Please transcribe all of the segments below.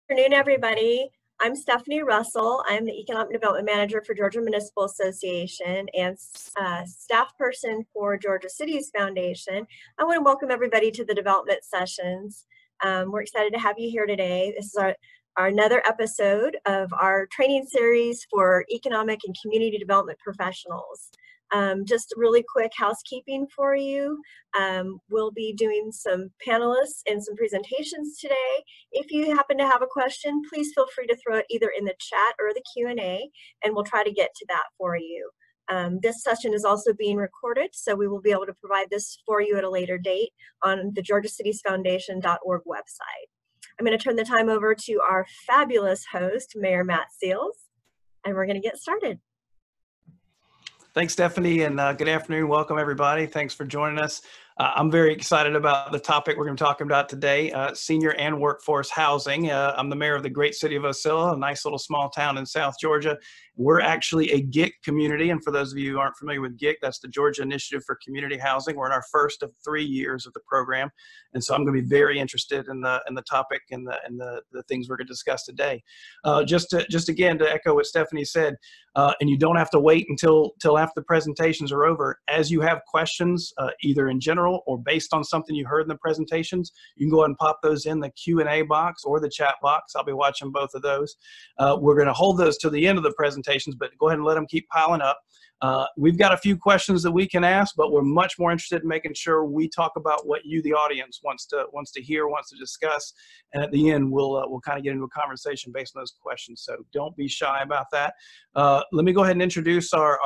Good afternoon, everybody. I'm Stephanie Russell. I'm the Economic Development Manager for Georgia Municipal Association and staff person for Georgia Cities Foundation. I want to welcome everybody to the development sessions. We're excited to have you here today. This is our another episode of our training series for economic and community development professionals. Just really quick housekeeping for you. We'll be doing some panelists and some presentations today. If you happen to have a question, please feel free to throw it either in the chat or the Q&A, and we'll try to get to that for you. This session is also being recorded, so we will be able to provide this for you at a later date on the georgiacitiesfoundation.org website. I'm going to turn the time over to our fabulous host, Mayor Matt Searles, and we're going to get started. Thanks, Stephanie, and good afternoon. Welcome, everybody. Thanks for joining us. I'm very excited about the topic we're going to talk about today, senior and workforce housing. I'm the mayor of the great city of Ocilla, a nice little small town in South Georgia. We're actually a GIC community, and for those of you who aren't familiar with GIC, that's the Georgia Initiative for Community Housing. We're in our first of 3 years of the program, and so I'm going to be very interested in the topic and the things we're going to discuss today. Just again to echo what Stephanie said, and you don't have to wait until after the presentations are over. As you have questions, either in general or based on something you heard in the presentations, you can go ahead and pop those in the Q&A box or the chat box. I'll be watching both of those. We're going to hold those till the end of the presentations, but go ahead and let them keep piling up. We've got a few questions that we can ask, but we're much more interested in making sure we talk about what you, the audience, wants to hear, wants to discuss, and at the end we'll kind of get into a conversation based on those questions. So don't be shy about that. Let me go ahead and introduce our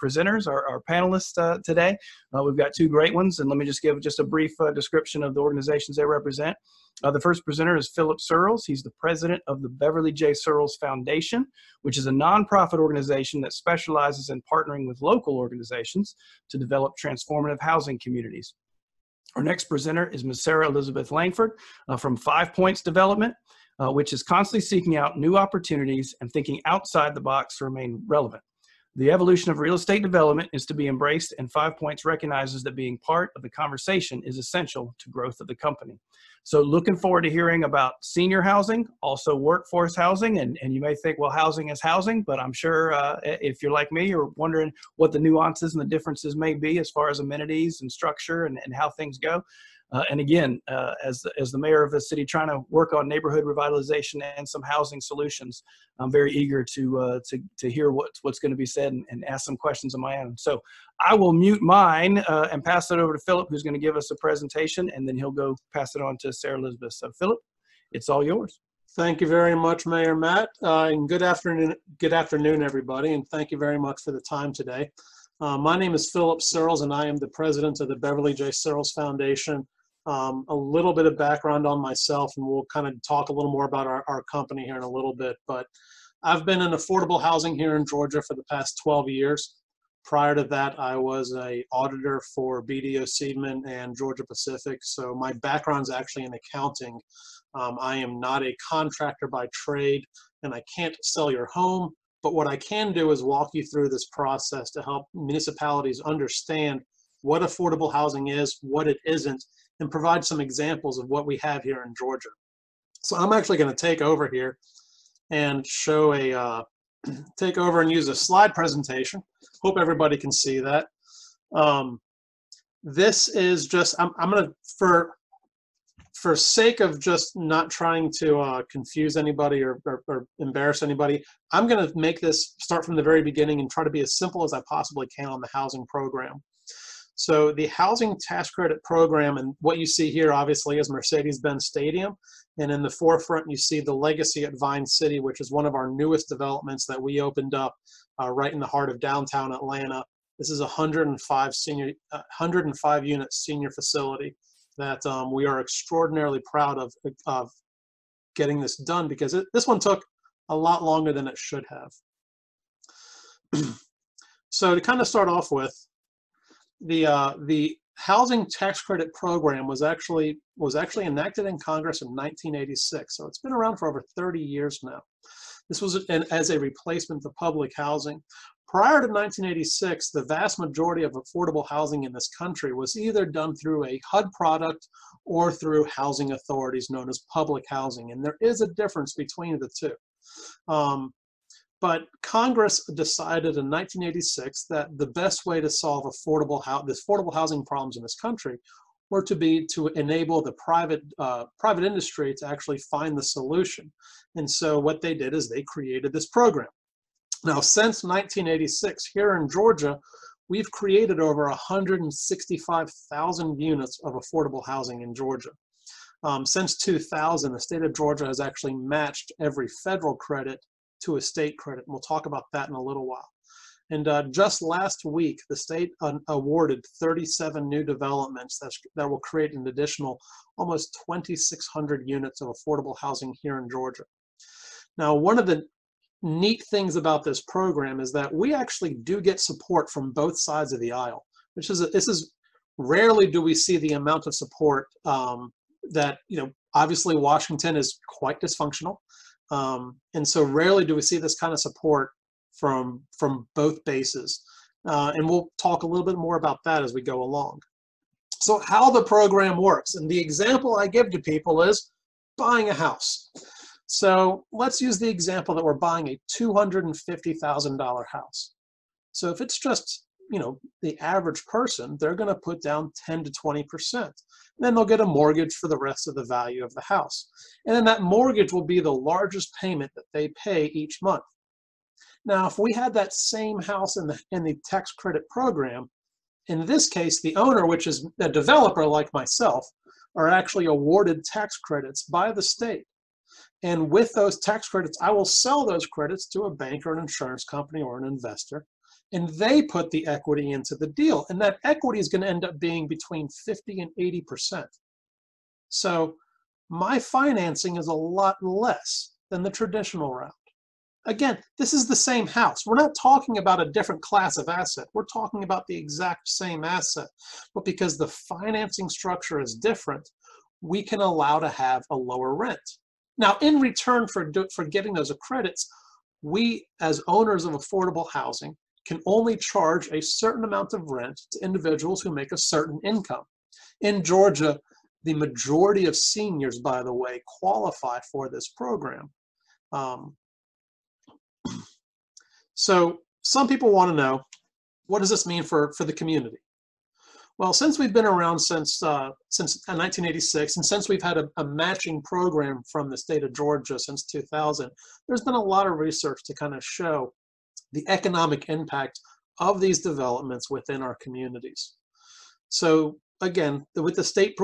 presenters, our panelists today. We've got two great ones, and let me just give a brief description of the organizations they represent. The first presenter is Philip Searles. He's the president of the Beverly J. Searles Foundation, which is a nonprofit organization that specializes in partnering with local organizations to develop transformative housing communities. Our next presenter is Ms. Sarah Elizabeth Langford from 5 Points Development, which is constantly seeking out new opportunities and thinking outside the box to remain relevant. The evolution of real estate development is to be embraced, and 5 Points recognizes that being part of the conversation is essential to growth of the company. So looking forward to hearing about senior housing, also workforce housing, and you may think, well, housing is housing, but I'm sure if you're like me, you're wondering what the nuances and the differences may be as far as amenities and structure and how things go. And again, as the mayor of the city trying to work on neighborhood revitalization and some housing solutions, I'm very eager to hear what's going to be said and ask some questions of my own. So I will mute mine and pass it over to Philip, who's going to give us a presentation, and then he'll go pass it on to Sarah Elizabeth. So Philip, it's all yours. Thank you very much, Mayor Matt, and good afternoon, everybody, and thank you very much for the time today. My name is Philip Searles, and I am the president of the Beverly J. Searles Foundation. A little bit of background on myself, and we'll kind of talk a little more about our company here in a little bit. But I've been in affordable housing here in Georgia for the past 12 years. Prior to that, I was an auditor for BDO Seidman and Georgia Pacific. So my background's actually in accounting. I am not a contractor by trade, and I can't sell your home. But what I can do is walk you through this process to help municipalities understand what affordable housing is, what it isn't, and provide some examples of what we have here in Georgia. So I'm actually going to take over here and show take over and use a slide presentation. Hope everybody can see that. This is just, I'm going to, for sake of just not trying to confuse anybody or embarrass anybody, I'm going to make this start from the very beginning and try to be as simple as I possibly can on the housing program. So the Housing Tax Credit Program, and what you see here obviously is Mercedes-Benz Stadium, and in the forefront you see the Legacy at Vine City, which is one of our newest developments that we opened up right in the heart of downtown Atlanta. This is a 105 unit senior facility that we are extraordinarily proud of getting this done, because this one took a lot longer than it should have. So to kind of start off with, the Housing Tax Credit Program was actually enacted in Congress in 1986, so it's been around for over 30 years now. This was as a replacement for public housing. Prior to 1986, the vast majority of affordable housing in this country was either done through a HUD product or through housing authorities known as public housing, and there is a difference between the two. But Congress decided in 1986 that the best way to solve the affordable housing problems in this country were to enable the private industry to actually find the solution. And so what they did is they created this program. Now, since 1986, here in Georgia, we've created over 165,000 units of affordable housing in Georgia. Since 2000, the state of Georgia has actually matched every federal credit to a state credit. And we'll talk about that in a little while. And just last week, the state awarded 37 new developments that will create an additional almost 2,600 units of affordable housing here in Georgia. Now, one of the neat things about this program is that we actually do get support from both sides of the aisle, which is rarely do we see the amount of support that, obviously Washington is quite dysfunctional. And so rarely do we see this kind of support from both bases. And we'll talk a little bit more about that as we go along. So how the program works, and the example I give to people is buying a house. So let's use the example that we're buying a $250,000 house. So if it's just, the average person, they're going to put down 10 to 20%. Then they'll get a mortgage for the rest of the value of the house. And then that mortgage will be the largest payment that they pay each month. Now, if we had that same house in the tax credit program, in this case, the owner, which is a developer like myself, are actually awarded tax credits by the state. And with those tax credits, I will sell those credits to a bank or an insurance company or an investor, and they put the equity into the deal. And that equity is going to end up being between 50 and 80%. So my financing is a lot less than the traditional route. Again, this is the same house. We're not talking about a different class of asset. We're talking about the exact same asset. But because the financing structure is different, we can allow to have a lower rent. Now, in return for getting those credits, we, as owners of affordable housing, can only charge a certain amount of rent to individuals who make a certain income. In Georgia, the majority of seniors, by the way, qualify for this program. So some people want to know, what does this mean for the community? Well, since we've been around since 1986, and since we've had a matching program from the state of Georgia since 2000, there's been a lot of research to kind of show the economic impact of these developments within our communities. So again, with the state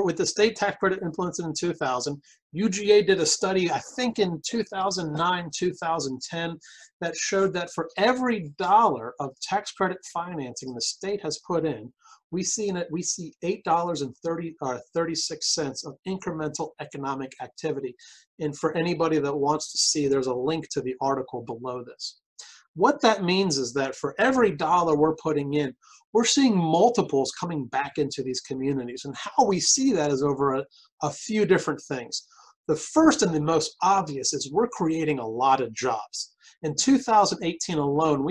tax credit implemented in 2000, UGA did a study, I think in 2009, 2010, that showed that for every dollar of tax credit financing the state has put in, we see $8.36 of incremental economic activity. And for anybody that wants to see, there's a link to the article below this. What that means is that for every dollar we're putting in, we're seeing multiples coming back into these communities. And how we see that is over a few different things. The first and the most obvious is we're creating a lot of jobs. In 2018 alone,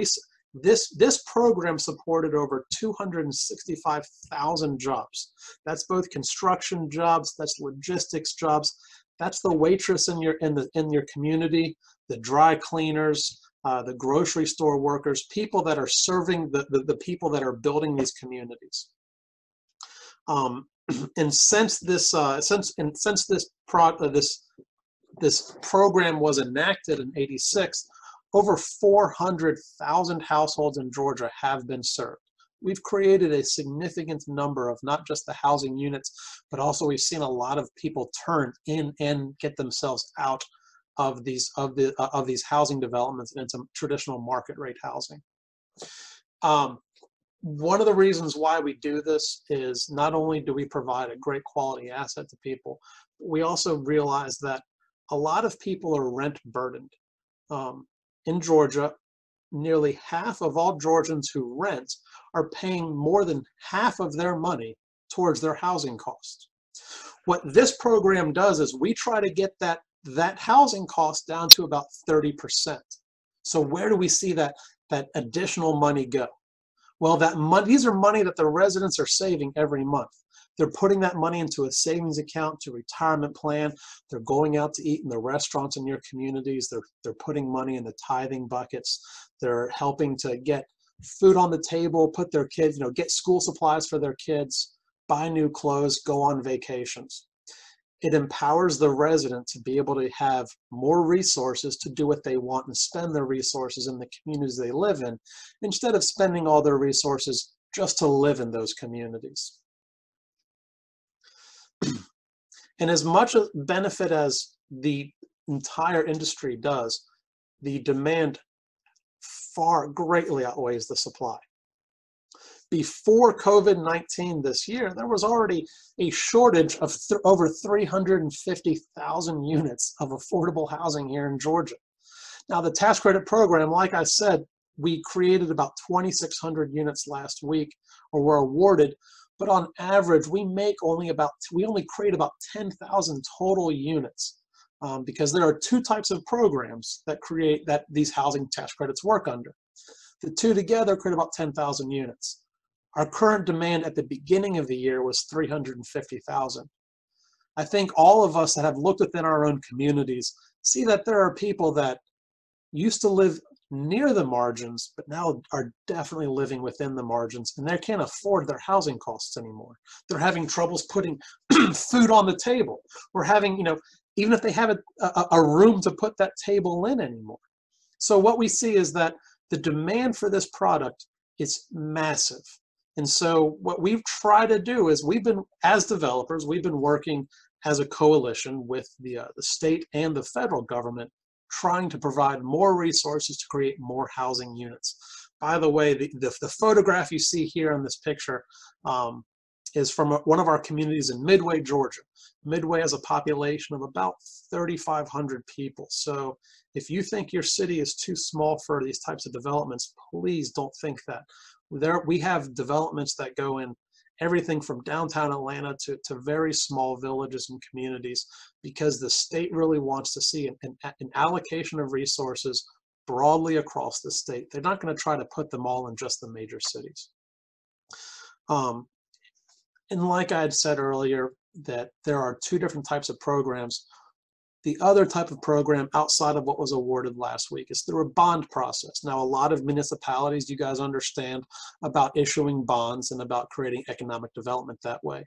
this program supported over 265,000 jobs. That's both construction jobs, that's logistics jobs, that's the waitress in your community, the dry cleaners, the grocery store workers, people that are serving the people that are building these communities. And since this program was enacted in '86, over 400,000 households in Georgia have been served. We've created a significant number of not just the housing units, but also we've seen a lot of people turn in and get themselves out of these housing developments into traditional market rate housing. One of the reasons why we do this is not only do we provide a great quality asset to people, we also realize that a lot of people are rent burdened. In Georgia, nearly half of all Georgians who rent are paying more than half of their money towards their housing costs. What this program does is we try to get that housing cost down to about 30%. So where do we see that that additional money go? Well, that money, these are money that the residents are saving every month. They're putting that money into a savings account, to retirement plan. They're going out to eat in the restaurants in your communities. They're putting money in the tithing buckets. They're helping to get food on the table, put their kids, get school supplies for their kids, buy new clothes, go on vacations. It empowers the resident to be able to have more resources to do what they want and spend their resources in the communities they live in, instead of spending all their resources just to live in those communities. And as much benefit as the entire industry does, the demand far greatly outweighs the supply. Before COVID-19 this year, there was already a shortage of over 350,000 units of affordable housing here in Georgia. Now, the tax credit program, like I said, we created about 2,600 units last week, or were awarded, but on average, we only create about 10,000 total units, because there are two types of programs that these housing tax credits work under. The two together create about 10,000 units. Our current demand at the beginning of the year was 350,000. I think all of us that have looked within our own communities see that there are people that used to live near the margins, but now are definitely living within the margins, and they can't afford their housing costs anymore. They're having troubles putting food on the table, or having, even if they have a room to put that table in anymore. So what we see is that the demand for this product is massive. And so what we've tried to do is as developers, we've been working as a coalition with the state and the federal government, trying to provide more resources to create more housing units. By the way, the photograph you see here on this picture is from one of our communities in Midway, Georgia. Midway has a population of about 3,500 people. So if you think your city is too small for these types of developments, please don't think that. We have developments that go in everything from downtown Atlanta to very small villages and communities, because the state really wants to see an allocation of resources broadly across the state. They're not going to try to put them all in just the major cities. And like I had said earlier, that there are two different types of programs. The other type of program outside of what was awarded last week is through a bond process. Now, a lot of municipalities, you guys understand about issuing bonds and about creating economic development that way.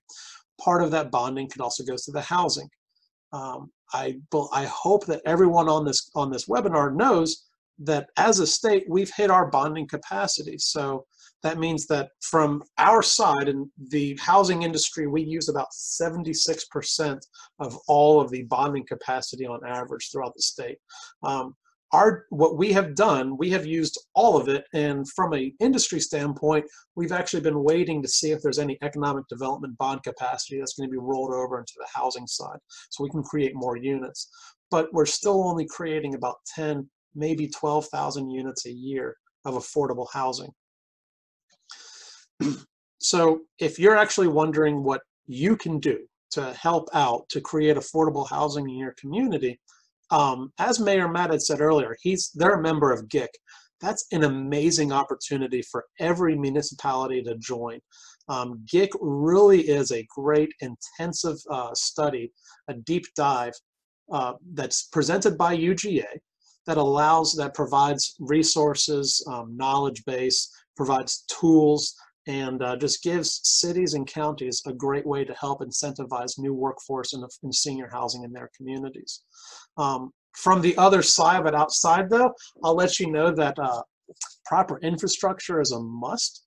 Part of that bonding could also go to the housing. I hope that everyone on this webinar knows that as a state, we've hit our bonding capacity. So that means that from our side in the housing industry, we use about 76% of all of the bonding capacity on average throughout the state. What we have done, we have used all of it, and from an industry standpoint, we've actually been waiting to see if there's any economic development bond capacity that's going to be rolled over into the housing side, so we can create more units. But we're still only creating about 10, maybe 12,000 units a year of affordable housing. So if you're actually wondering what you can do to help out to create affordable housing in your community, as Mayor Matt had said earlier, they're a member of GIC. That's an amazing opportunity for every municipality to join. GIC really is a great intensive study, a deep dive that's presented by UGA that provides resources, knowledge base, provides tools, and just gives cities and counties a great way to help incentivize new workforce in senior housing in their communities. From the other side, but outside though, I'll let you know that proper infrastructure is a must.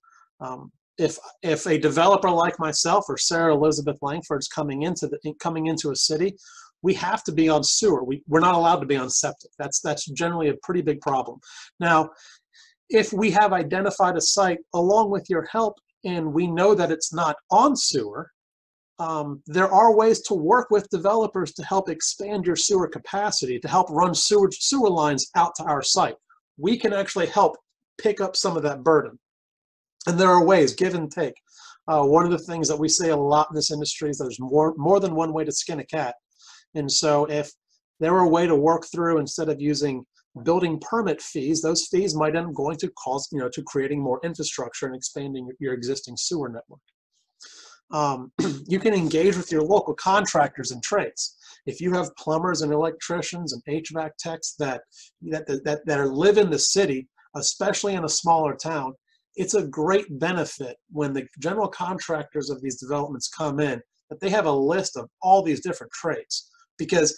If a developer like myself or Sarah Elizabeth Langford is coming into a city, we have to be on sewer. We're not allowed to be on septic. That's generally a pretty big problem. Now, if we have identified a site along with your help and we know that it's not on sewer, there are ways to work with developers to help expand your sewer capacity, to help run sewer lines out to our site. We can actually help pick up some of that burden. And there are ways, give and take. One of the things that we say a lot in this industry is there's more than one way to skin a cat. And so if there were a way to work through, instead of using building permit fees, those fees might end up going to cause, to creating more infrastructure and expanding your existing sewer network. You can engage with your local contractors and trades. If you have plumbers and electricians and HVAC techs that live in the city, especially in a smaller town, it's a great benefit when the general contractors of these developments come in that they have a list of all these different trades, because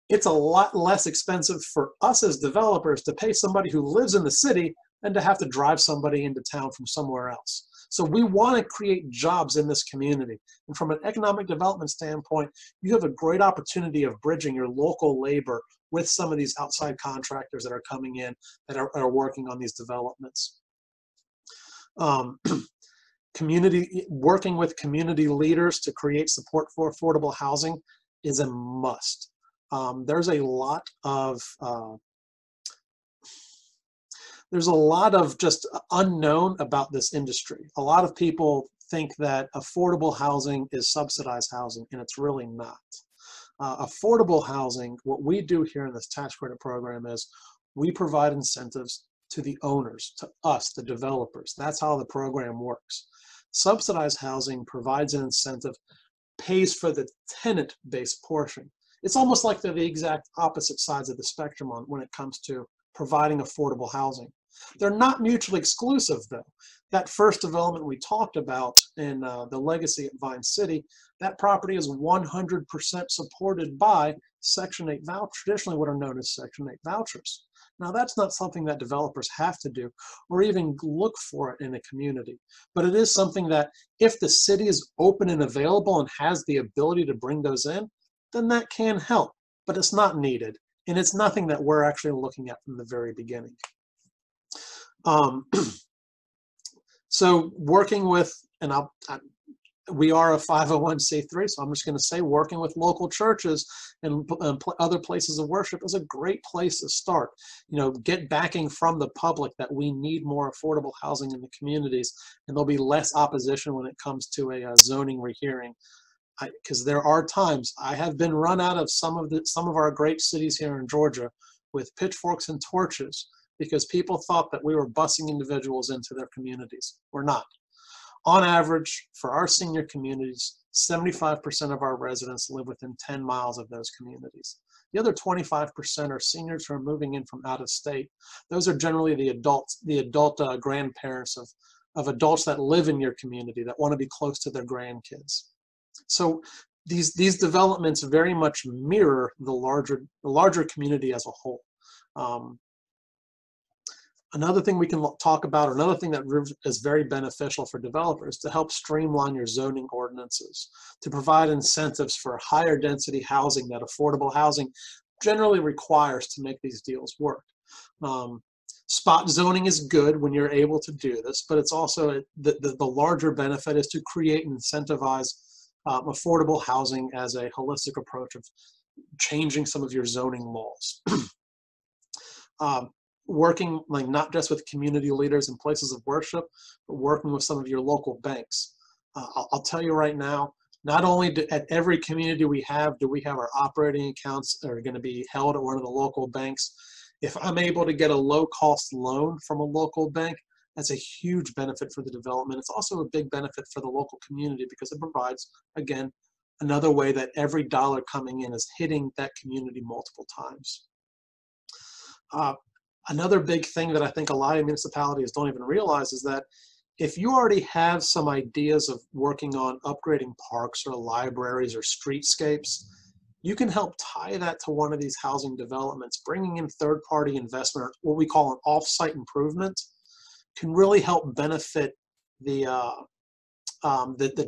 it's a lot less expensive for us as developers to pay somebody who lives in the city than to have to drive somebody into town from somewhere else. So we want to create jobs in this community. And from an economic development standpoint, you have a great opportunity of bridging your local labor with some of these outside contractors that are coming in that are working on these developments. Working with community leaders to create support for affordable housing is a must. There's a lot of just unknown about this industry. A lot of people think that affordable housing is subsidized housing, and it's really not. Affordable housing, what we do here in this tax credit program is we provide incentives to the owners, to us, the developers. That's how the program works. Subsidized housing provides an incentive, pays for the tenant-based portion. It's almost like they're the exact opposite sides of the spectrum when it comes to providing affordable housing. They're not mutually exclusive, though. That first development we talked about in the Legacy at Vine City, that property is 100% supported by Section 8 vouchers, traditionally what are known as Section 8 vouchers. Now, that's not something that developers have to do or even look for it in a community, but it is something that if the city is open and available and has the ability to bring those in, then that can help, but it's not needed. And it's nothing that we're actually looking at from the very beginning. So working with, and we are a 501c3, so I'm just going to say working with local churches and other places of worship is a great place to start. Get backing from the public that we need more affordable housing in the communities, and there'll be less opposition when it comes to a zoning rehearing. Because there are times I have been run out of some of our great cities here in Georgia with pitchforks and torches because people thought that we were busing individuals into their communities. We're not. On average, for our senior communities, 75% of our residents live within 10 miles of those communities. The other 25% are seniors who are moving in from out of state. Those are generally the adult grandparents of adults that live in your community that want to be close to their grandkids. So these developments very much mirror the larger community as a whole. Another thing we can talk about, another thing that is very beneficial for developers, to help streamline your zoning ordinances, to provide incentives for higher density housing that affordable housing generally requires to make these deals work. Spot zoning is good when you're able to do this, but it's also the larger benefit is to create and incentivize affordable housing as a holistic approach of changing some of your zoning laws. Working not just with community leaders and places of worship, but working with some of your local banks. I'll tell you right now, not only at every community do we have our operating accounts that are going to be held at one of the local banks. If I'm able to get a low-cost loan from a local bank, that's a huge benefit for the development. It's also a big benefit for the local community because it provides, again, another way that every dollar coming in is hitting that community multiple times. Another big thing that I think a lot of municipalities don't even realize is that if you already have some ideas of working on upgrading parks or libraries or streetscapes, you can help tie that to one of these housing developments. Bringing in third-party investment, or what we call an off-site improvement, can really help benefit the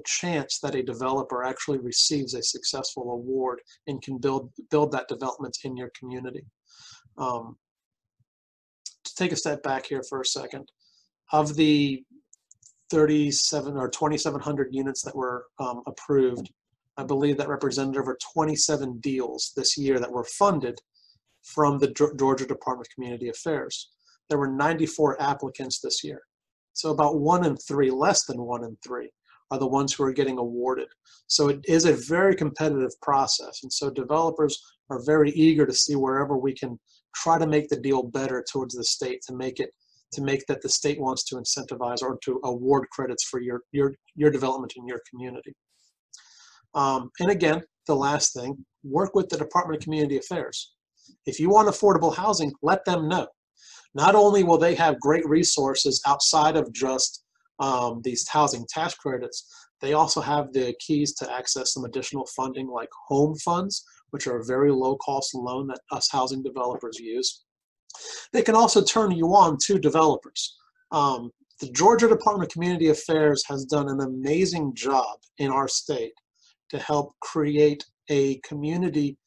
chance that a developer actually receives a successful award and can build that development in your community. To take a step back here for a second, of the 37 or 2,700 units that were approved, I believe that represented over 27 deals this year that were funded from the Georgia Department of Community Affairs. There were 94 applicants this year. So about 1 in 3, less than 1 in 3, are the ones who are getting awarded. So it is a very competitive process. And so developers are very eager to see wherever we can try to make the deal better towards the state to make that the state wants to incentivize or to award credits for your development in your community. And again, the last thing, work with the Department of Community Affairs. If you want affordable housing, let them know. Not only will they have great resources outside of just these housing tax credits, they also have the keys to access some additional funding like home funds, which are a very low-cost loan that us housing developers use. They can also turn you on to developers. The Georgia Department of Community Affairs has done an amazing job in our state to help create a community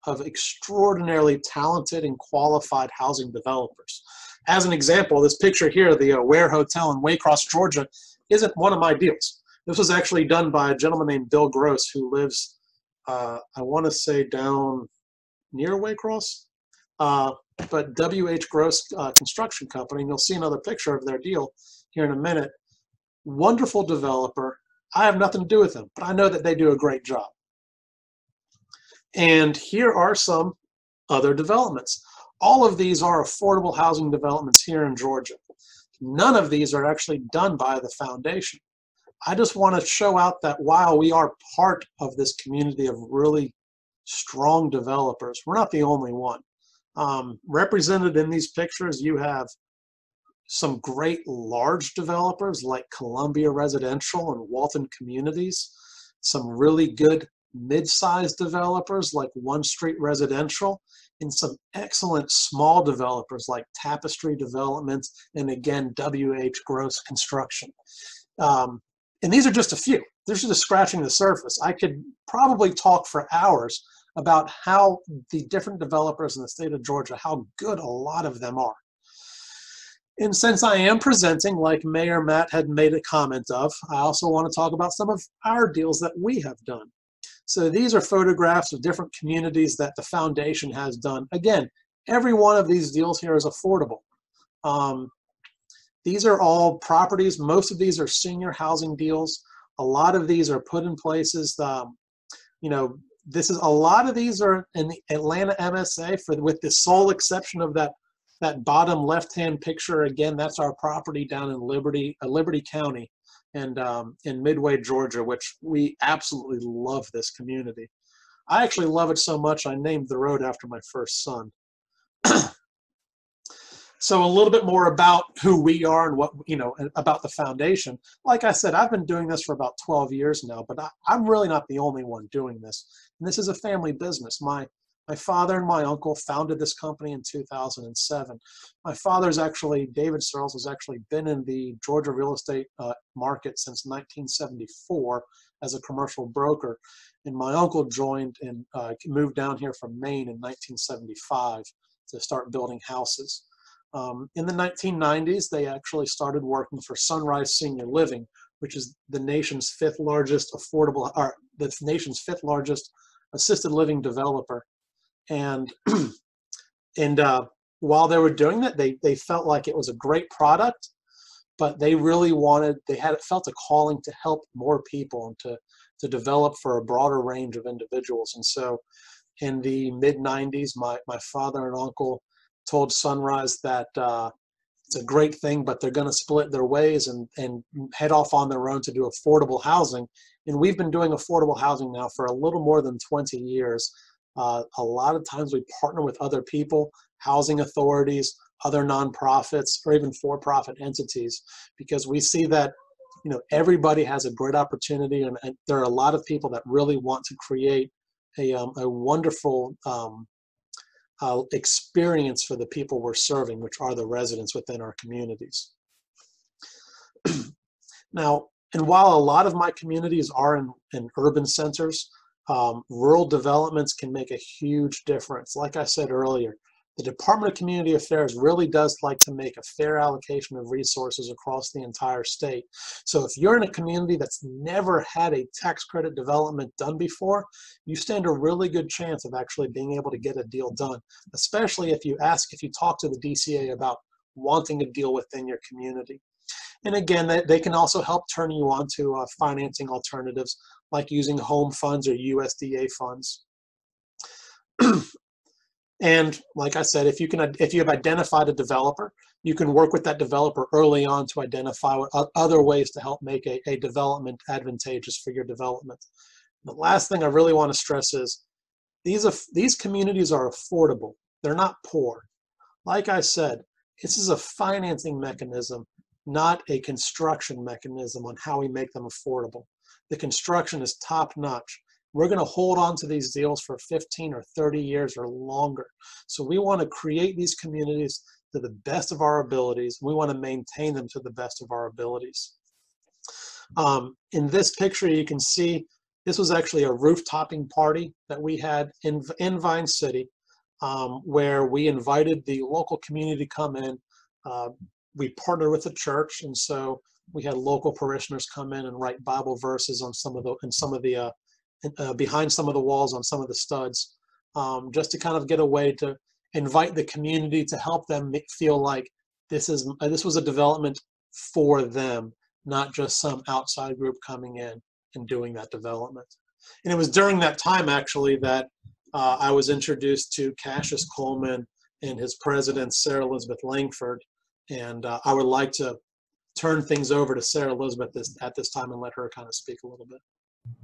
of extraordinarily talented and qualified housing developers. As an example, this picture here, the Ware Hotel in Waycross, Georgia, isn't one of my deals. This was actually done by a gentleman named Bill Gross, who lives, I want to say down near Waycross, but W.H. Gross Construction Company, and you'll see another picture of their deal here in a minute. Wonderful developer. I have nothing to do with them, but I know that they do a great job. And here are some other developments. All of these are affordable housing developments here in Georgia. None of these are actually done by the foundation. I just want to show out that while we are part of this community of really strong developers, we're not the only one. Represented in these pictures, you have some great large developers like Columbia Residential and Walton Communities, some really good mid-sized developers like One Street Residential, and some excellent small developers like Tapestry Development and again W.H. Gross Construction. And these are just a few. This is just scratching the surface. I could probably talk for hours about how the different developers in the state of Georgia, how good a lot of them are. And since I am presenting, like Mayor Matt had made a comment of, I also want to talk about some of our deals that we have done. So these are photographs of different communities that the foundation has done. Again, every one of these deals here is affordable. These are all properties. Most of these are senior housing deals. A lot of these are put in places, you know, a lot of these are in the Atlanta MSA with the sole exception of that bottom left-hand picture. Again, that's our property down in Liberty County and in Midway, Georgia, which we absolutely love this community. I actually love it so much I named the road after my first son. So a little bit more about who we are and what, you know, about the foundation. Like I said, I've been doing this for about 12 years now, but I'm really not the only one doing this. And this is a family business. My father and my uncle founded this company in 2007. My father's actually, David Searles, has actually been in the Georgia real estate market since 1974 as a commercial broker. And my uncle joined and moved down here from Maine in 1975 to start building houses. In the 1990s, they actually started working for Sunrise Senior Living, which is the nation's fifth largest assisted living developer. And while they were doing that, they felt like it was a great product, but they really felt a calling to help more people and to develop for a broader range of individuals. And so in the mid-90s, my father and uncle told Sunrise that it's a great thing, but they're going to split their ways and head off on their own to do affordable housing. And we've been doing affordable housing now for a little more than 20 years. A lot of times we partner with other people, housing authorities, other nonprofits, or even for-profit entities, because we see that, you know, everybody has a great opportunity, and there are a lot of people that really want to create a wonderful experience for the people we're serving, which are the residents within our communities. Now, and while a lot of my communities are in urban centers, rural developments can make a huge difference. Like I said earlier, the Department of Community Affairs really does like to make a fair allocation of resources across the entire state. So if you're in a community that's never had a tax credit development done before, you stand a really good chance of actually being able to get a deal done, especially if you talk to the DCA about wanting a deal within your community. And again, they can also help turn you on to financing alternatives like using home funds or USDA funds. And like I said, if you have identified a developer, you can work with that developer early on to identify other ways to help make a development advantageous for your development. The last thing I really want to stress is these communities are affordable. They're not poor. Like I said, this is a financing mechanism, not a construction mechanism on how we make them affordable. The construction is top-notch. We're going to hold on to these deals for 15 or 30 years or longer. So we want to create these communities to the best of our abilities. We want to maintain them to the best of our abilities. In this picture, you can see this was actually a roof-topping party that we had in Vine City, where we invited the local community to come in. We partnered with the church, and so we had local parishioners come in and write Bible verses on behind some of the walls on some of the studs, just to kind of get a way to invite the community to help them feel like this was a development for them, not just some outside group coming in and doing that development. And it was during that time actually that I was introduced to Cassius Coleman and his president, Sarah Elizabeth Langford. And I would like to turn things over to Sarah Elizabeth at this time and let her kind of speak a little bit.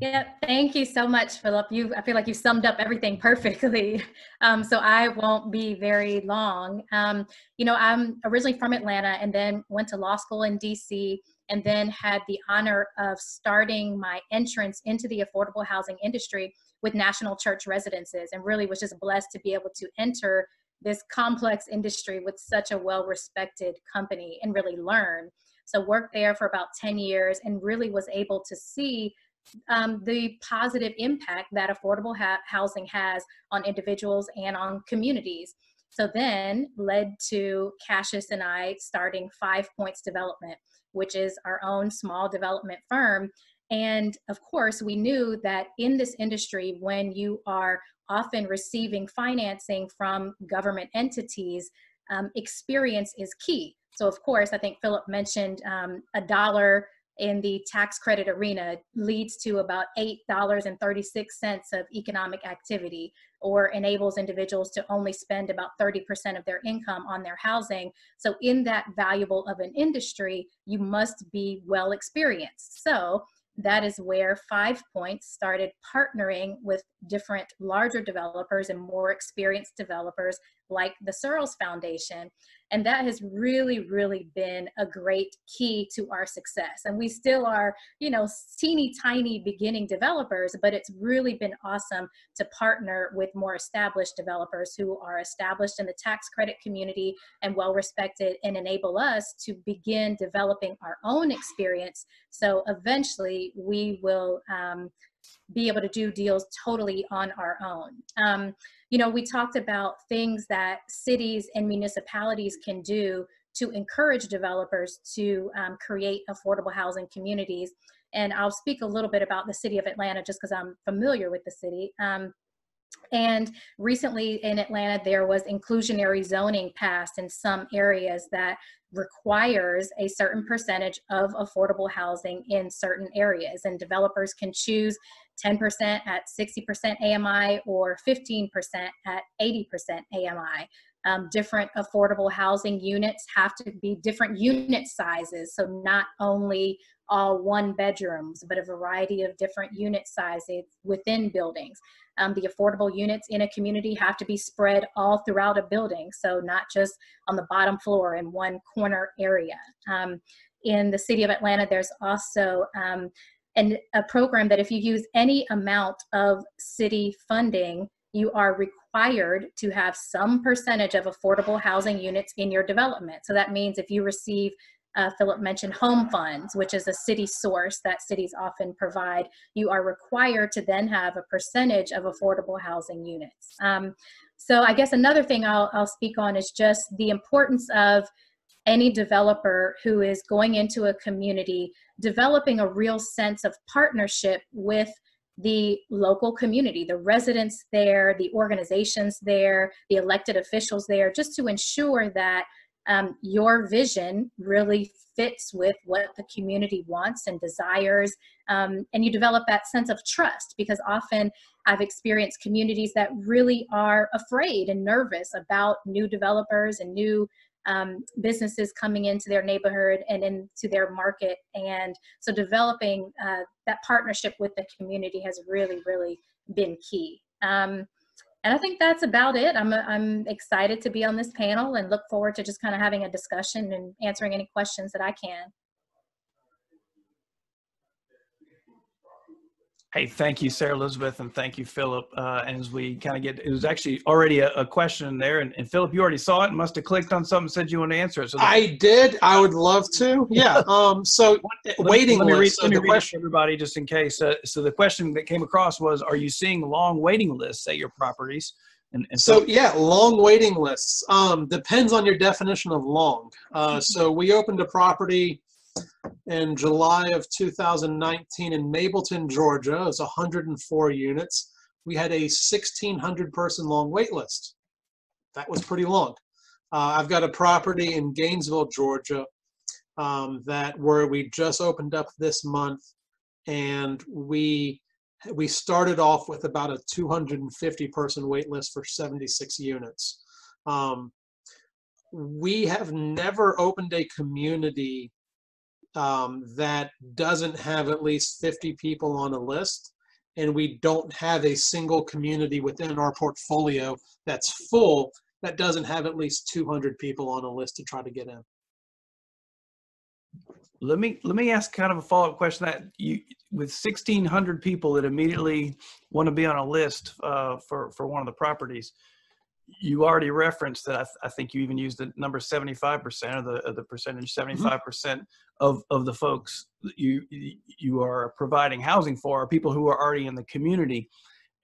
Yeah, thank you so much, Philip. I feel like you summed up everything perfectly. So I won't be very long. You know, I'm originally from Atlanta and then went to law school in DC, and then had the honor of starting my entrance into the affordable housing industry with National Church Residences, and really was just blessed to be able to enter this complex industry with such a well-respected company and really learn. So worked there for about 10 years and really was able to see the positive impact that affordable housing has on individuals and on communities. So then led to Cassius and I starting 5 Points Development, which is our own small development firm. And of course, we knew that in this industry, when you are often receiving financing from government entities, experience is key. So of course, I think Philip mentioned $1 in the tax credit arena leads to about $8.36 of economic activity, or enables individuals to only spend about 30% of their income on their housing. So in that valuable of an industry, you must be well experienced. So that is where 5 Points started partnering with different larger developers and more experienced developers like the Searles Foundation. And that has really, really been a great key to our success. And we still are, you know, teeny tiny beginning developers, but it's really been awesome to partner with more established developers who are established in the tax credit community and well respected, and enable us to begin developing our own experience. So eventually we will be able to do deals totally on our own. You know, we talked about things that cities and municipalities can do to encourage developers to create affordable housing communities. And I'll speak a little bit about the city of Atlanta just because I'm familiar with the city. And recently in Atlanta, there was inclusionary zoning passed in some areas that requires a certain percentage of affordable housing in certain areas. And developers can choose 10% at 60% AMI or 15% at 80% AMI. Different affordable housing units have to be different unit sizes. So not only all 1 bedrooms, but a variety of different unit sizes within buildings. The affordable units in a community have to be spread all throughout a building. So not just on the bottom floor in one corner area. In the city of Atlanta, there's also a program that if you use any amount of city funding, you are required to have some percentage of affordable housing units in your development. So that means if you receive, Philip mentioned home funds, which is a city source that cities often provide, you are required to then have a percentage of affordable housing units. So I guess another thing I'll speak on is just the importance of any developer who is going into a community, developing a real sense of partnership with the local community, the residents there, the organizations there, the elected officials there, just to ensure that your vision really fits with what the community wants and desires, and you develop that sense of trust, because often I've experienced communities that really are afraid and nervous about new developers and new businesses coming into their neighborhood and into their market. And so developing that partnership with the community has really, really been key. And I think that's about it. I'm excited to be on this panel and look forward to just kind of having a discussion and answering any questions that I can. Hey, thank you, Sarah Elizabeth, and thank you, Philip. And as we kind of get, it was actually already a question there, and Philip, you already saw it and must have clicked on something and said you want to answer it. So I did. I would love to. Yeah. So waiting list. Let me read it for everybody just in case. So the question that came across was, are you seeing long waiting lists at your properties? And so yeah, long waiting lists. Depends on your definition of long. So we opened a property in July of 2019 in Mableton, Georgia. It was 104 units. We had a 1,600 person long wait list. That was pretty long. I've got a property in Gainesville, Georgia, where we just opened up this month, and we started off with about a 250 person wait list for 76 units. We have never opened a community that doesn't have at least 50 people on a list, and we don't have a single community within our portfolio that's full that doesn't have at least 200 people on a list to try to get in. Let me ask kind of a follow-up question. That you, with 1,600 people that immediately want to be on a list for one of the properties, you already referenced that. I think you even used the number 75% of the percentage. 75% of the folks you are providing housing for are people who are already in the community.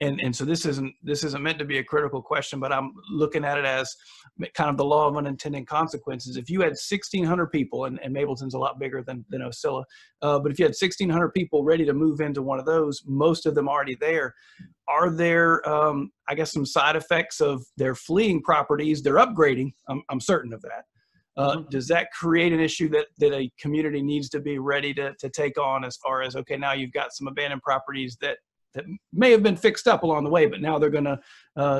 And so this isn't meant to be a critical question, but I'm looking at it as kind of the law of unintended consequences. If you had 1,600 people, and Mableton's a lot bigger than Osceola, but if you had 1,600 people ready to move into one of those, most of them already there, are there, I guess, some side effects of their fleeing properties? They're upgrading. I'm certain of that. Does that create an issue that a community needs to be ready to take on, as far as, okay, now you've got some abandoned properties that may have been fixed up along the way, but now they're going to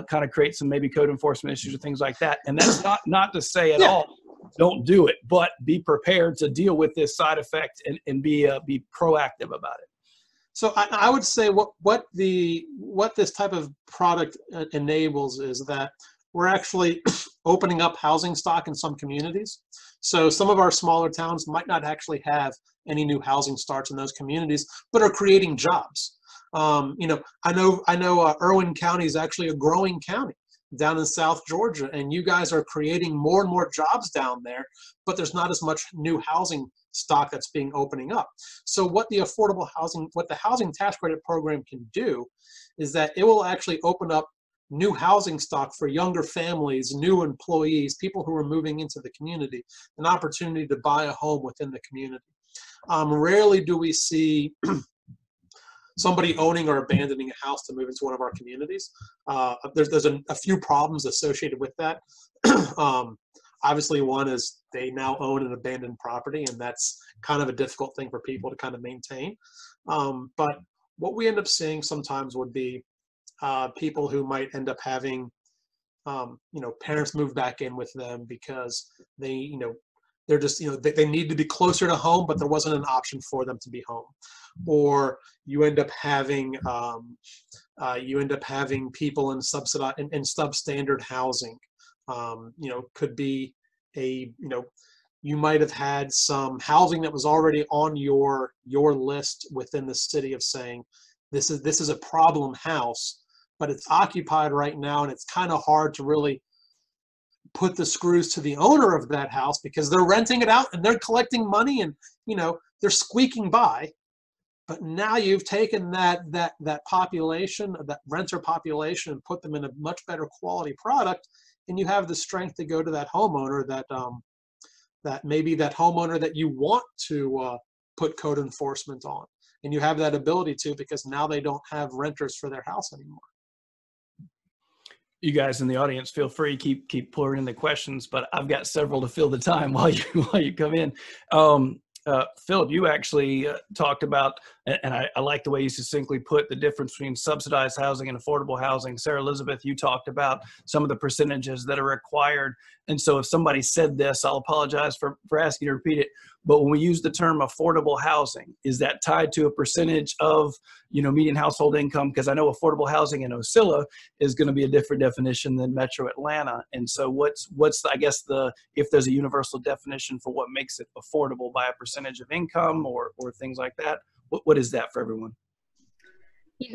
kind of create some maybe code enforcement issues or things like that? And that's not to say at all don't do it, but be prepared to deal with this side effect and be proactive about it. So I would say what this type of product enables is that we're actually opening up housing stock in some communities. So some of our smaller towns might not actually have any new housing starts in those communities, but are creating jobs. You know, I know Irwin County is actually a growing county down in South Georgia, and you guys are creating more and more jobs down there, but there's not as much new housing stock that's being opening up. So what the housing tax credit program can do is that it will actually open up new housing stock for younger families, new employees, people who are moving into the community, an opportunity to buy a home within the community. Rarely do we see somebody owning or abandoning a house to move into one of our communities. There's a few problems associated with that. Obviously, one is they now own an abandoned property, and that's kind of a difficult thing for people to kind of maintain. But what we end up seeing sometimes would be people who might end up having, parents move back in with them because they, they're just, they need to be closer to home, but there wasn't an option for them to be home. Or you end up having people in subsidized and substandard housing. Could be you might have had some housing that was already on your list within the city of saying this is a problem house, but it's occupied right now, and it's kind of hard to really put the screws to the owner of that house because they're renting it out and they're collecting money and they're squeaking by. But now you've taken that population, that renter population, and put them in a much better quality product, and you have the strength to go to that homeowner that maybe that homeowner that you want to put code enforcement on, and you have that ability to because now they don't have renters for their house anymore. You guys in the audience, feel free, keep pouring in the questions, but I've got several to fill the time while you come in. Philip, you actually talked about, and I like the way you succinctly put the difference between subsidized housing and affordable housing. Sarah Elizabeth, you talked about some of the percentages that are required. And so if somebody said this, I'll apologize for asking you to repeat it. But when we use the term affordable housing, is that tied to a percentage of, median household income? Because I know affordable housing in Osceola is going to be a different definition than Metro Atlanta. And so what's I guess if there's a universal definition for what makes it affordable by a percentage of income or things like that, what is that for everyone?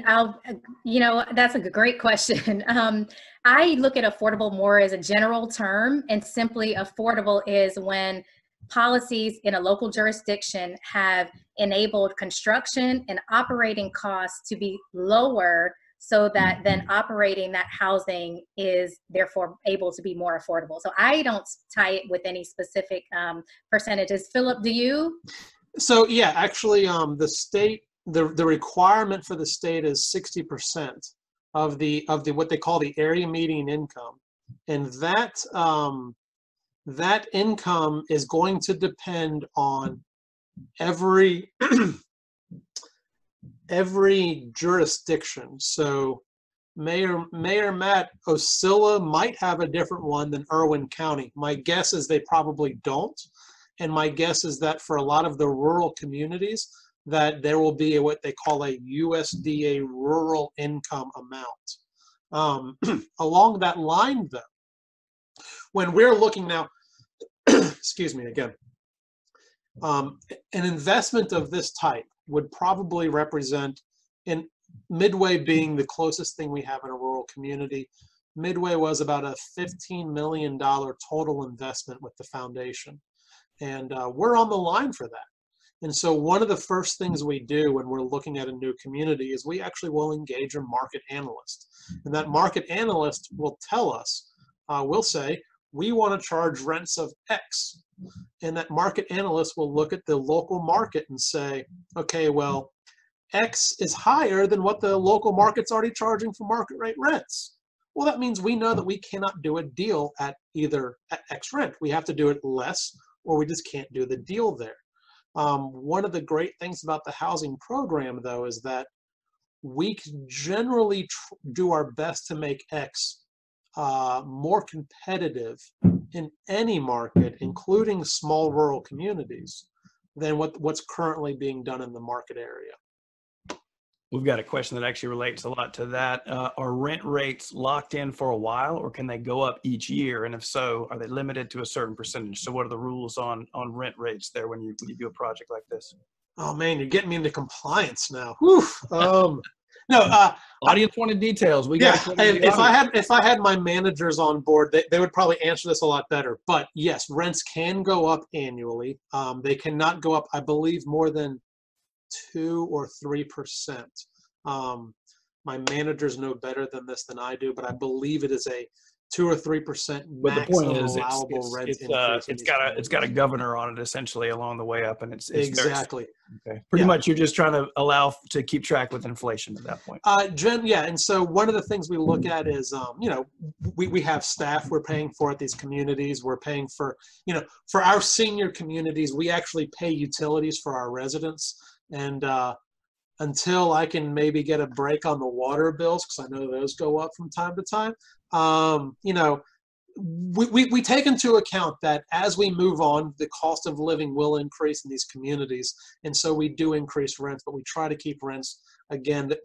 That's a great question. I look at affordable more as a general term, and simply affordable is when policies in a local jurisdiction have enabled construction and operating costs to be lower, so that then operating that housing is therefore able to be more affordable. So I don't tie it with any specific percentages. Philip, do you? So yeah, actually, the state, the requirement for the state is 60% of the what they call the area median income, and that income is going to depend on every jurisdiction. So Mayor Matt, Osceola might have a different one than Irwin County. My guess is they probably don't. And my guess is that for a lot of the rural communities, that there will be what they call a USDA rural income amount. Along that line, though, when we're looking now, excuse me again, an investment of this type would probably represent, in Midway being the closest thing we have in a rural community, Midway was about a $15 million total investment with the foundation. And we're on the line for that. And so one of the first things we do when we're looking at a new community is we actually will engage a market analyst. And that market analyst will tell us, we'll say, we want to charge rents of X. And that market analyst will look at the local market and say, okay, well, X is higher than what the local market's already charging for market rate rents. Well, that means we know that we cannot do a deal at either at X rent. We have to do it less, or we just can't do the deal there. One of the great things about the housing program, though, is that we can generally do our best to make X more competitive in any market, including small rural communities, than what's currently being done in the market area. We've got a question that actually relates a lot to that. Are rent rates locked in for a while, or can they go up each year? And if so, are they limited to a certain percentage? So what are the rules on rent rates there when you do a project like this? Oh man, you're getting me into compliance now. Whew. No, audience wanted details. If I had my managers on board, they would probably answer this a lot better. But yes, rents can go up annually. They cannot go up, I believe, more than 2 or 3%. My managers know better than this than I do, but I believe it is a 2 or 3% maximum allowable rent increase. It's got a governor on it essentially along the way up, and it's exactly okay. Pretty much, you're just trying to allow to keep track with inflation at that point. Yeah, and so one of the things we look at is, we have staff we're paying for at these communities. We're paying for, for our senior communities, we actually pay utilities for our residents. And until I can maybe get a break on the water bills, because I know those go up from time to time, we take into account that as we move on, the cost of living will increase in these communities, and so we do increase rents, but we try to keep rents, again, that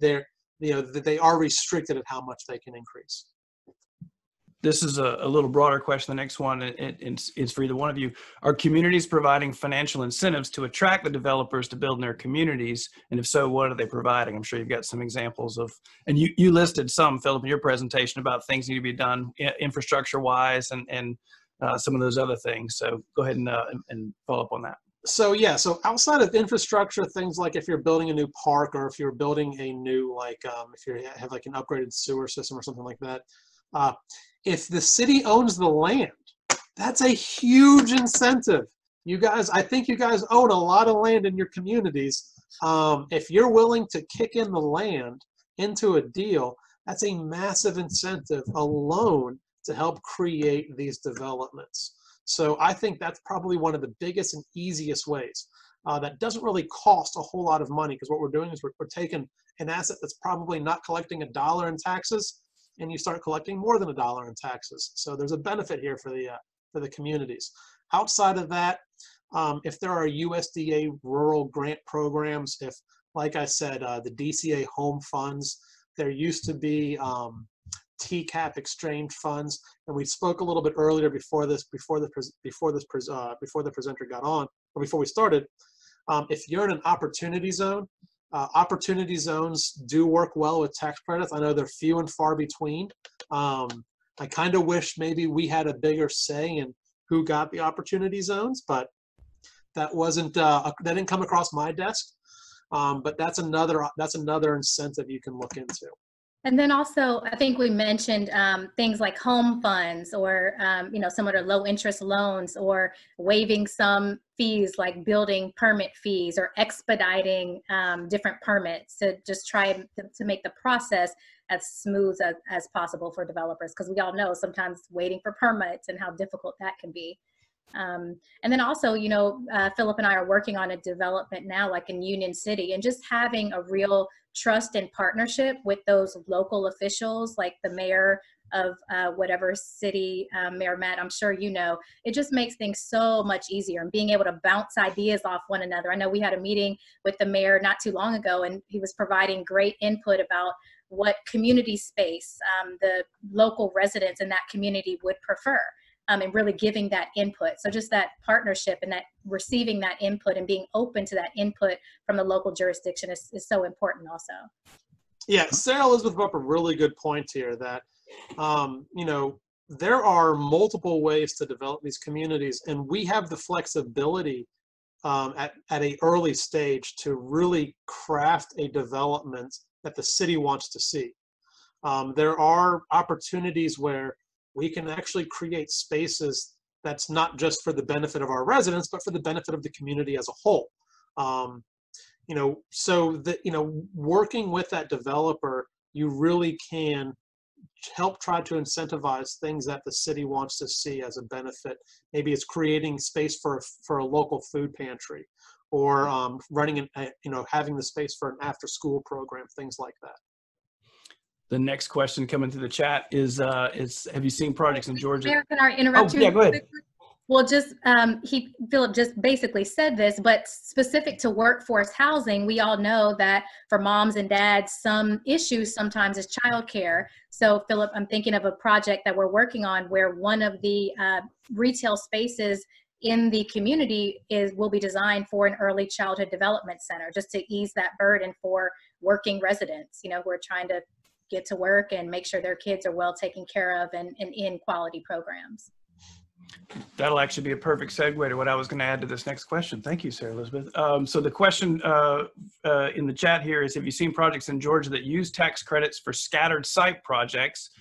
they are restricted at how much they can increase. This is a little broader question. The next one is for either one of you. Are communities providing financial incentives to attract the developers to build in their communities? And if so, what are they providing? I'm sure you've got some examples of, and you listed some, Philip, in your presentation about things need to be done infrastructure-wise and some of those other things. So go ahead and follow up on that. So yeah, so outside of infrastructure, things like if you're building a new park, or if you're building a new, if you have like an upgraded sewer system or something like that, if the city owns the land, that's a huge incentive. You guys, I think you guys own a lot of land in your communities. If you're willing to kick in the land into a deal, That's a massive incentive alone to help create these developments. So I think that's probably one of the biggest and easiest ways. That doesn't really cost a whole lot of money, because what we're doing is we're taking an asset that's probably not collecting $1 in taxes, and you start collecting more than $1 in taxes. So there's a benefit here for the communities. Outside of that, if there are USDA rural grant programs, if, like I said, the DCA home funds, there used to be TCAP exchange funds, and we spoke a little bit earlier before the presenter got on, or before we started. If you're in an opportunity zone, opportunity zones do work well with tax credits. I know they're few and far between. I kind of wish maybe we had a bigger say in who got the opportunity zones, but that wasn't that didn't come across my desk. But that's another incentive you can look into. And then also, I think we mentioned things like home funds, or similar to low interest loans, or waiving some fees like building permit fees, or expediting different permits to just try to make the process as smooth as possible for developers, because we all know sometimes waiting for permits and how difficult that can be. And then also, Philip and I are working on a development now, like in Union City, and just having a real trust and partnership with those local officials, like the mayor of whatever city, Mayor Matt, I'm sure it just makes things so much easier, and being able to bounce ideas off one another. I know we had a meeting with the mayor not too long ago, and he was providing great input about what community space the local residents in that community would prefer. And really giving that input. So just that partnership and that receiving that input and being open to that input from the local jurisdiction is so important also. Yeah, Sarah Elizabeth brought up a really good point here that, there are multiple ways to develop these communities, and we have the flexibility at an early stage to really craft a development that the city wants to see. There are opportunities where we can actually create spaces that's not just for the benefit of our residents, but for the benefit of the community as a whole. So that, working with that developer, you really can help try to incentivize things that the city wants to see as a benefit. Maybe it's creating space for a local food pantry, or running having the space for an after-school program, things like that. The next question coming through the chat is have you seen projects in Georgia? Mayor, can I interrupt you? Yeah, go ahead. Well, Philip just basically said this, but specific to workforce housing, we all know that for moms and dads, some issues sometimes is childcare. So Philip, I'm thinking of a project that we're working on where one of the retail spaces in the community will be designed for an early childhood development center, just to ease that burden for working residents, who are trying to get to work and make sure their kids are well taken care of and in quality programs. That'll actually be a perfect segue to what I was going to add to this next question. Thank you, Sarah Elizabeth. So the question in the chat here is, have you seen projects in Georgia that use tax credits for scattered site projects?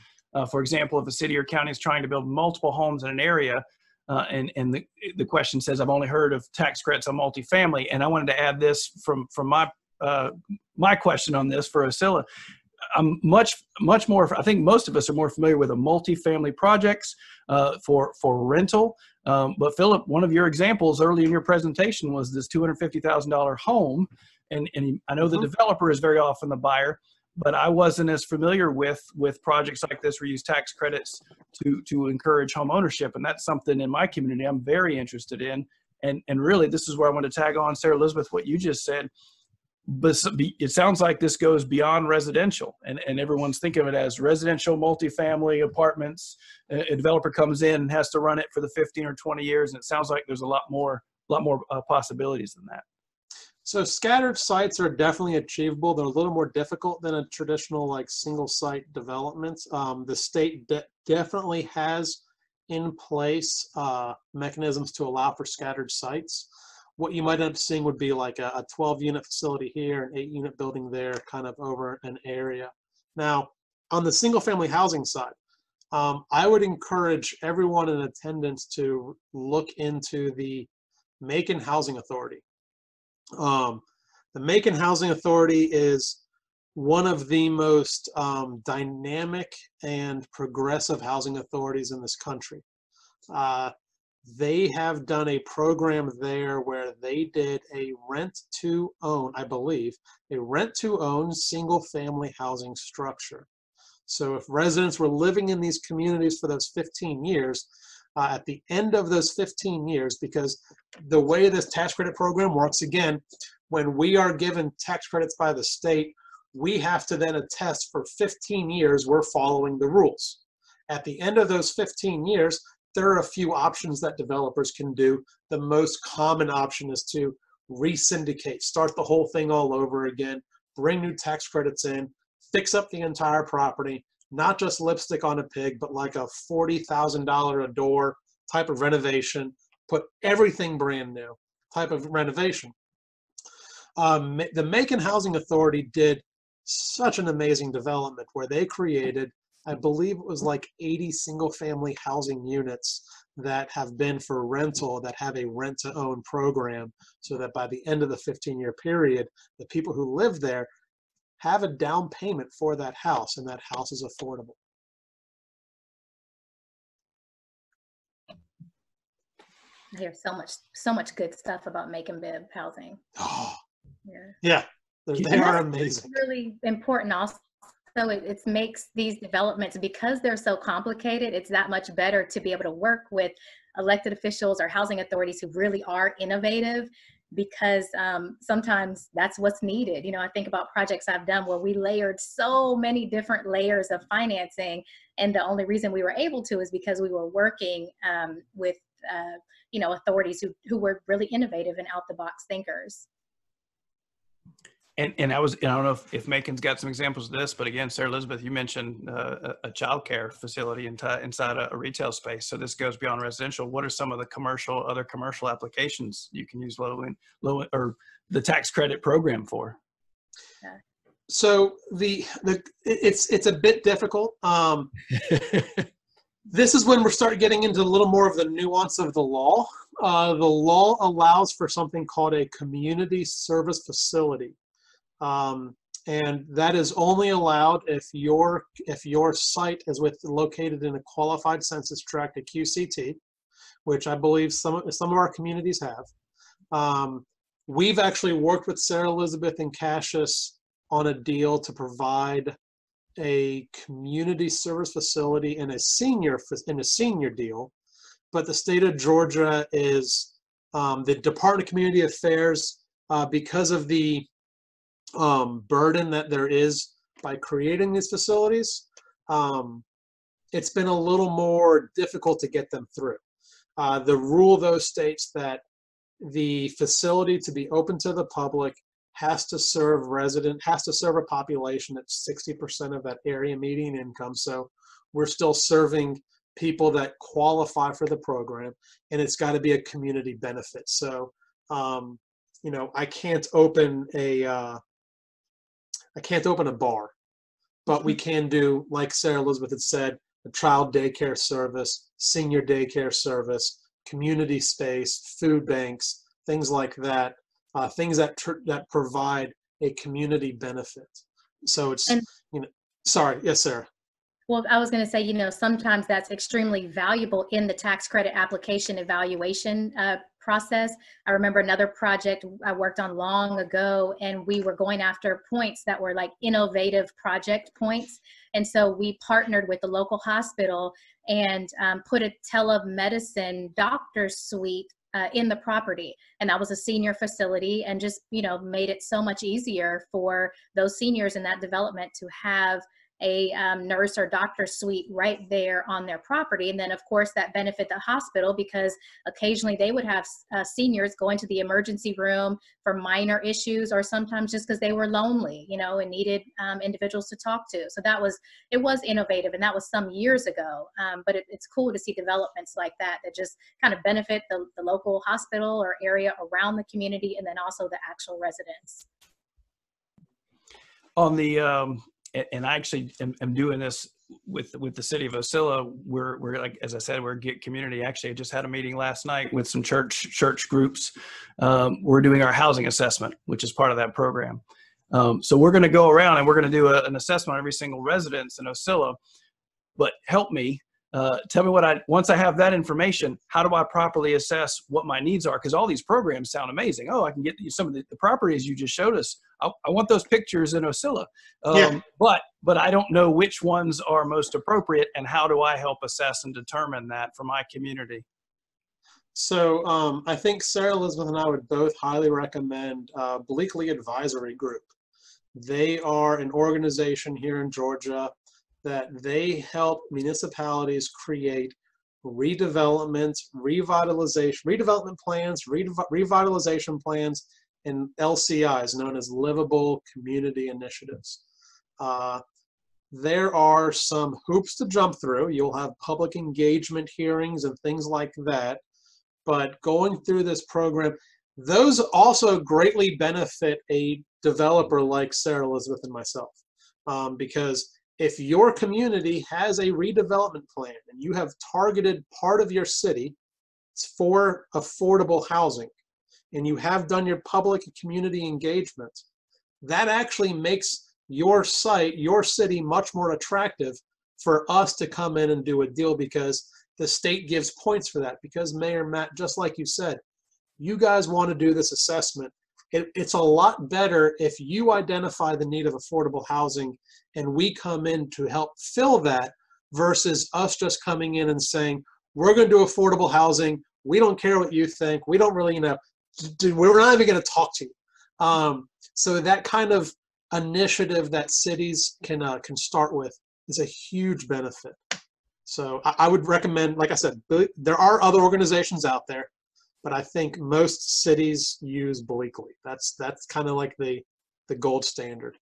For example, if a city or county is trying to build multiple homes in an area, and the question says, I've only heard of tax credits on multifamily. And I wanted to add this from my question on this for Asila. I'm much more, I think most of us are more familiar with a multifamily projects for rental. But Philip, one of your examples early in your presentation was this $250,000 home. And I know the developer is very often the buyer, but I wasn't as familiar with projects like this where you use tax credits to encourage home ownership. And that's something in my community I'm very interested in. And really, this is where I want to tag on, Sarah Elizabeth, what you just said. But it sounds like this goes beyond residential, and everyone's thinking of it as residential, multifamily apartments. A developer comes in and has to run it for the 15 or 20 years, and it sounds like there's a lot more possibilities than that. So scattered sites are definitely achievable. They're a little more difficult than a traditional like single site development. The state definitely has in place mechanisms to allow for scattered sites. What you might end up seeing would be like a 12-unit facility here, an 8-unit building there, kind of over an area. Now, on the single-family housing side, I would encourage everyone in attendance to look into the Macon Housing Authority. The Macon Housing Authority is one of the most dynamic and progressive housing authorities in this country. They have done a program there where they did a rent-to-own, I believe, a rent-to-own single-family housing structure. So if residents were living in these communities for those 15 years, at the end of those 15 years, because the way this tax credit program works, again, when we are given tax credits by the state, we have to then attest for 15 years we're following the rules. At the end of those 15 years, there are a few options that developers can do. The most common option is to re-syndicate, start the whole thing all over again, bring new tax credits in, fix up the entire property, not just lipstick on a pig, but like a $40,000 a door type of renovation, put everything brand new type of renovation. The Macon Housing Authority did such an amazing development where they created, I believe it was like 80 single-family housing units that have been for rental, that have a rent-to-own program, so that by the end of the 15-year period, the people who live there have a down payment for that house, and that house is affordable. I hear so much good stuff about Macon Bibb housing. Oh, yeah, they are amazing. Really important also. So it makes these developments, because they're so complicated, it's that much better to be able to work with elected officials or housing authorities who really are innovative, because sometimes that's what's needed. You know, I think about projects I've done where we layered so many different layers of financing, and the only reason we were able to is because we were working with you know, authorities who were really innovative and out-the-box thinkers. And I don't know if Macon's got some examples of this, but again, Sarah Elizabeth, you mentioned a child care facility inside a retail space. So this goes beyond residential. What are some of the other commercial applications you can use low or the tax credit program for? Yeah. So it's a bit difficult. This is when we're starting getting into a little more of the nuance of the law. The law allows for something called a community service facility. And that is only allowed if your site is located in a qualified census tract, a QCT, which I believe some of our communities have. We've actually worked with Sarah Elizabeth and Cassius on a deal to provide a community service facility in a senior deal, but the state of Georgia is the Department of Community Affairs, because of the burden that there is by creating these facilities, it's been a little more difficult to get them through. The rule though states that the facility to be open to the public has to serve a population at 60% of that area median income. So we're still serving people that qualify for the program, and it's got to be a community benefit. So you know, I can't open a bar, but we can do, like Sarah Elizabeth had said, a child daycare service, senior daycare service, community space, food banks, things like that, things that provide a community benefit. So it's, you know, sorry, yes, Sarah. Well, I was going to say, you know, sometimes that's extremely valuable in the tax credit application evaluation process. I remember another project I worked on long ago, and we were going after points that were like innovative project points. And so we partnered with the local hospital and put a telemedicine doctor's suite in the property. And that was a senior facility, and just, you know, made it so much easier for those seniors in that development to have a nurse or doctor suite right there on their property. And then of course that benefit the hospital, because occasionally they would have seniors going to the emergency room for minor issues, or sometimes just because they were lonely, you know, and needed individuals to talk to. So it was innovative, and that was some years ago. But it's cool to see developments like that just kind of benefit the local hospital or area around the community, and then also the actual residents. On the and I actually am doing this with the city of Osceola. We're like, as I said, we're Get Community. Actually, I just had a meeting last night with some church groups. We're doing our housing assessment, which is part of that program. So we're going to go around and we're going to do an assessment on every single residence in Ocilla. But help me, tell me once I have that information, how do I properly assess what my needs are? Because all these programs sound amazing. Oh, I can get some of the properties you just showed us. I want those pictures in Ocilla. But I don't know which ones are most appropriate, and how do I help assess and determine that for my community? So I think Sarah Elizabeth and I would both highly recommend Bleakley Advisory Group. They are an organization here in Georgia that they help municipalities create redevelopment plans, revitalization plans, and LCIs, known as Livable Community Initiatives. There are some hoops to jump through. You'll have public engagement hearings and things like that. But going through this program, those also greatly benefit a developer like Sarah Elizabeth and myself, because if your community has a redevelopment plan and you have targeted part of your city for affordable housing, and you have done your public and community engagement, that actually makes your site, your city, much more attractive for us to come in and do a deal, because the state gives points for that. Because Mayor Matt, just like you said, you guys want to do this assessment. It's a lot better if you identify the need of affordable housing and we come in to help fill that, versus us just coming in and saying, we're going to do affordable housing. We don't care what you think. We don't really, we're not even going to talk to you. So that kind of initiative that cities can start with is a huge benefit. So I would recommend, like I said, there are other organizations out there, but I think most cities use Bleakley. That's kind of like the gold standard.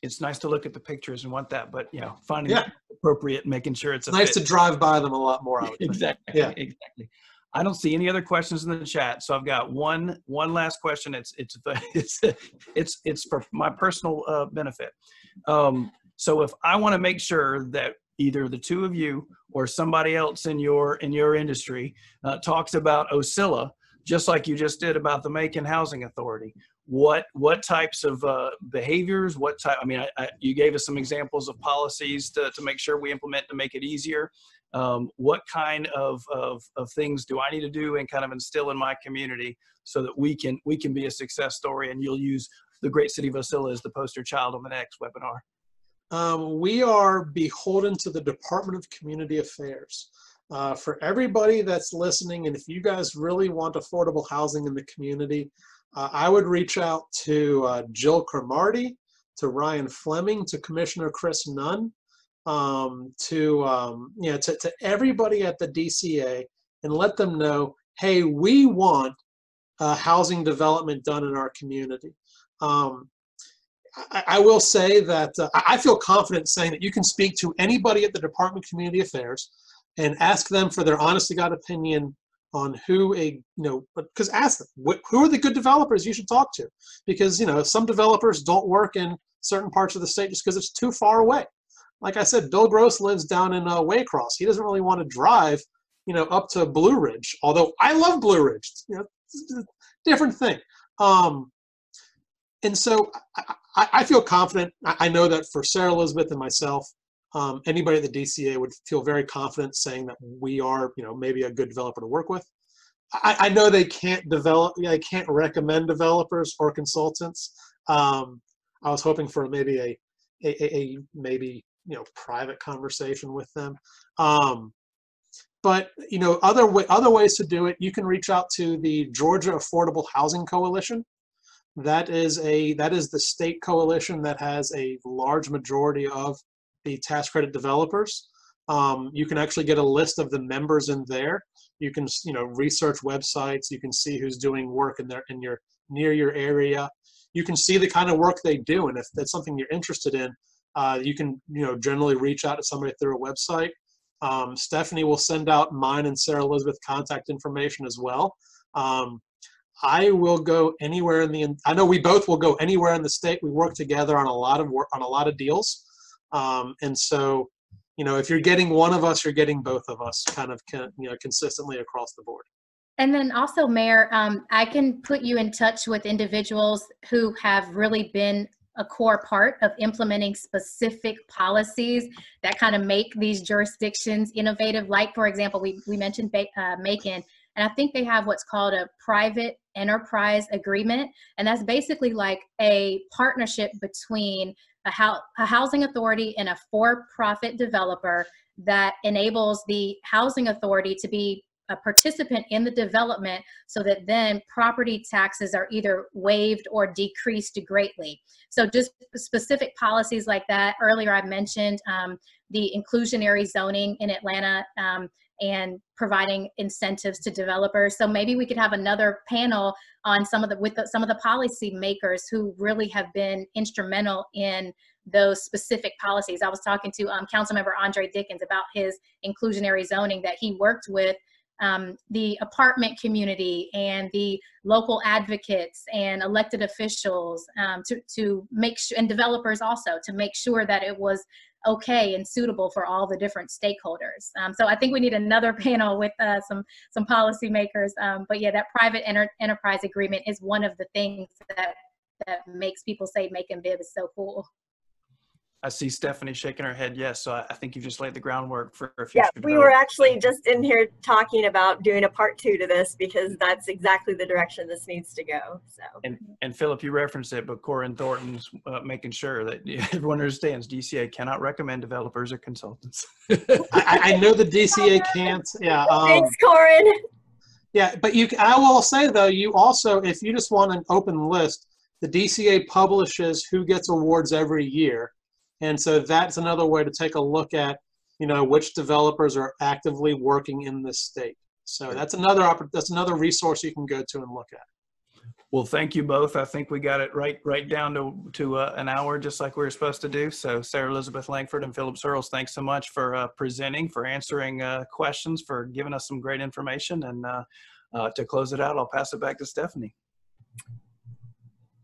It's nice to look at the pictures and want that, but finding it appropriate, making sure it's nice to drive by them a lot more. I would think. Exactly. Yeah, exactly. I don't see any other questions in the chat, so I've got one last question. It's for my personal benefit. So if I want to make sure that either the two of you or somebody else in your industry talks about Ocilla, just like you just did about the Macon Housing Authority, what types of behaviors, you gave us some examples of policies to make sure we implement to make it easier. What kind of things do I need to do and kind of instill in my community so that we can be a success story, and you'll use the great city of Ocilla as the poster child on the next webinar? We are beholden to the Department of Community Affairs. For everybody that's listening, and if you guys really want affordable housing in the community, I would reach out to Jill Cromartie, to Ryan Fleming, to Commissioner Chris Nunn, to everybody at the DCA, and let them know, hey, we want housing development done in our community. I will say that I feel confident saying that you can speak to anybody at the Department of Community Affairs and ask them for their honest to God opinion on because ask them, who are the good developers you should talk to? Because, some developers don't work in certain parts of the state just because it's too far away. Like I said, Bill Gross lives down in Waycross. He doesn't really want to drive, up to Blue Ridge, although I love Blue Ridge. It's a different thing. And so I feel confident. I know that for Sarah Elizabeth and myself, anybody at the DCA would feel very confident saying that we are, maybe a good developer to work with. I know they can't recommend developers or consultants. I was hoping for maybe a private conversation with them. But other ways to do it, you can reach out to the Georgia Affordable Housing Coalition. That is the state coalition that has a large majority of the tax credit developers. You can actually get a list of the members in there. You can research websites. You can see who's doing work near your area. You can see the kind of work they do, and if that's something you're interested in, you can generally reach out to somebody through a website. Stephanie will send out mine and Sarah Elizabeth contact information as well. I will go anywhere I know we both will go anywhere in the state. We work together on a lot of work, on a lot of deals. And so, if you're getting one of us, you're getting both of us kind of, consistently across the board. And then also, Mayor, I can put you in touch with individuals who have really been a core part of implementing specific policies that kind of make these jurisdictions innovative. Like, for example, we mentioned Macon, and I think they have what's called a private enterprise agreement. And that's basically like a partnership between a housing authority and a for-profit developer that enables the housing authority to be a participant in the development, so that then property taxes are either waived or decreased greatly. So just specific policies like that. Earlier I mentioned the inclusionary zoning in Atlanta and providing incentives to developers. So maybe we could have another panel on some of the policy makers who really have been instrumental in those specific policies. I was talking to Councilmember Andre Dickens about his inclusionary zoning that he worked with the apartment community and the local advocates and elected officials to make sure, and developers also, to make sure that it was okay and suitable for all the different stakeholders. So I think we need another panel with some policymakers. But yeah, that private enterprise agreement is one of the things that makes people say Macon Viv is so cool. I see Stephanie shaking her head yes, so I think you just laid the groundwork for a future. Yeah, we were actually just in here talking about doing a part 2 to this, because that's exactly the direction this needs to go. So. And Philip, you referenced it, but Corin Thornton's making sure that everyone understands DCA cannot recommend developers or consultants. I know the DCA can't. Yeah. Thanks, Corin. Yeah, but I will say though, you also, if you just want an open list, the DCA publishes who gets awards every year. And so that's another way to take a look at, which developers are actively working in this state. So that's another resource you can go to and look at. Well, thank you both. I think we got it right down to an hour, just like we were supposed to do. So Sarah Elizabeth Langford and Philip Searles, thanks so much for presenting, for answering questions, for giving us some great information. And to close it out, I'll pass it back to Stephanie.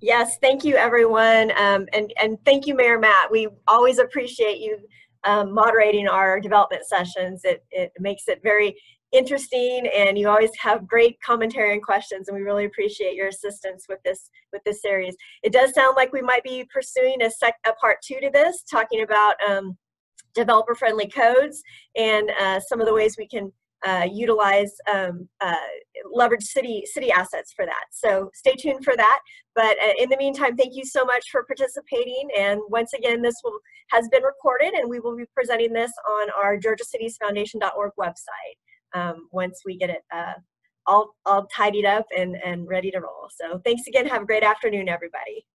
Yes, thank you, everyone. And thank you, Mayor Matt. We always appreciate you moderating our development sessions. It makes it very interesting, and you always have great commentary and questions, and we really appreciate your assistance with this series. It does sound like we might be pursuing a part 2 to this, talking about developer-friendly codes and some of the ways we can utilize leverage city assets for that. So stay tuned for that. But in the meantime, thank you so much for participating. And once again, this has been recorded, and we will be presenting this on our georgiacitiesfoundation.org website once we get it all tidied up and ready to roll. So thanks again. Have a great afternoon, everybody.